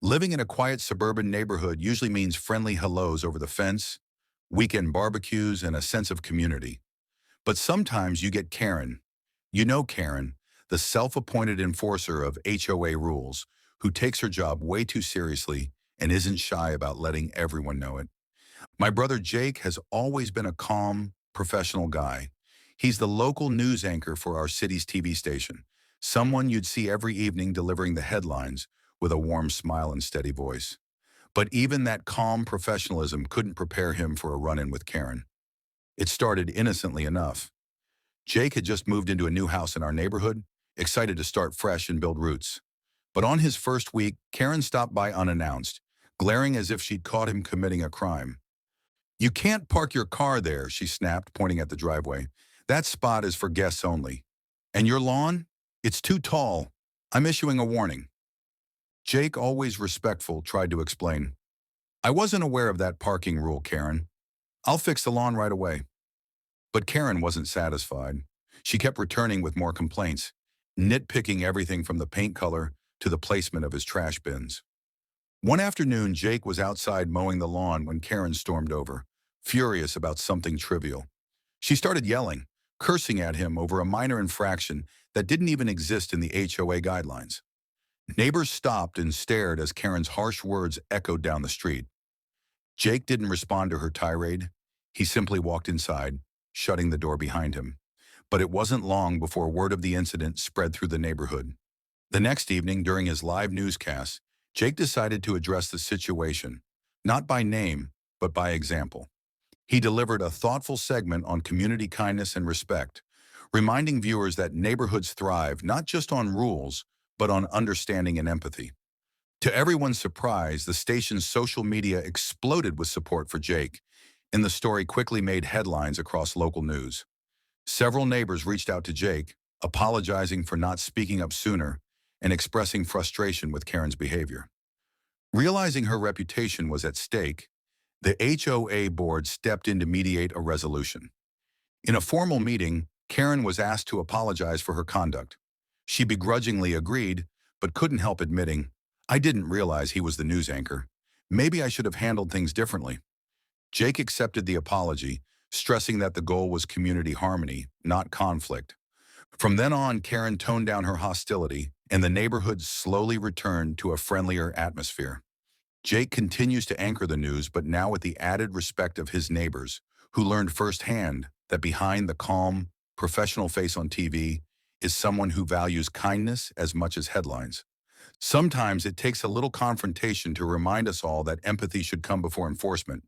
Living in a quiet suburban neighborhood usually means friendly hellos over the fence, weekend barbecues, and a sense of community. But sometimes you get Karen. You know Karen, the self-appointed enforcer of HOA rules, who takes her job way too seriously and isn't shy about letting everyone know it. My brother Jake has always been a calm, professional guy. He's the local news anchor for our city's TV station, someone you'd see every evening delivering the headlines with a warm smile and steady voice. But even that calm professionalism couldn't prepare him for a run-in with Karen. It started innocently enough. Jake had just moved into a new house in our neighborhood, excited to start fresh and build roots. But on his first week, Karen stopped by unannounced, glaring as if she'd caught him committing a crime. "You can't park your car there," she snapped, pointing at the driveway. "That spot is for guests only. And your lawn? It's too tall. I'm issuing a warning." Jake, always respectful, tried to explain. "I wasn't aware of that parking rule, Karen. I'll fix the lawn right away." But Karen wasn't satisfied. She kept returning with more complaints, nitpicking everything from the paint color to the placement of his trash bins. One afternoon, Jake was outside mowing the lawn when Karen stormed over, furious about something trivial. She started yelling, cursing at him over a minor infraction that didn't even exist in the HOA guidelines. Neighbors stopped and stared as Karen's harsh words echoed down the street. Jake didn't respond to her tirade. He simply walked inside, shutting the door behind him. But it wasn't long before word of the incident spread through the neighborhood. The next evening, during his live newscast, Jake decided to address the situation, not by name, but by example. He delivered a thoughtful segment on community kindness and respect, reminding viewers that neighborhoods thrive not just on rules, but on understanding and empathy. To everyone's surprise, the station's social media exploded with support for Jake, and the story quickly made headlines across local news. Several neighbors reached out to Jake, apologizing for not speaking up sooner and expressing frustration with Karen's behavior. Realizing her reputation was at stake, the HOA board stepped in to mediate a resolution. In a formal meeting, Karen was asked to apologize for her conduct. She begrudgingly agreed, but couldn't help admitting, "I didn't realize he was the news anchor. Maybe I should have handled things differently." Jake accepted the apology, stressing that the goal was community harmony, not conflict. From then on, Karen toned down her hostility, and the neighborhood slowly returned to a friendlier atmosphere. Jake continues to anchor the news, but now with the added respect of his neighbors, who learned firsthand that behind the calm, professional face on TV is someone who values kindness as much as headlines. Sometimes it takes a little confrontation to remind us all that empathy should come before enforcement,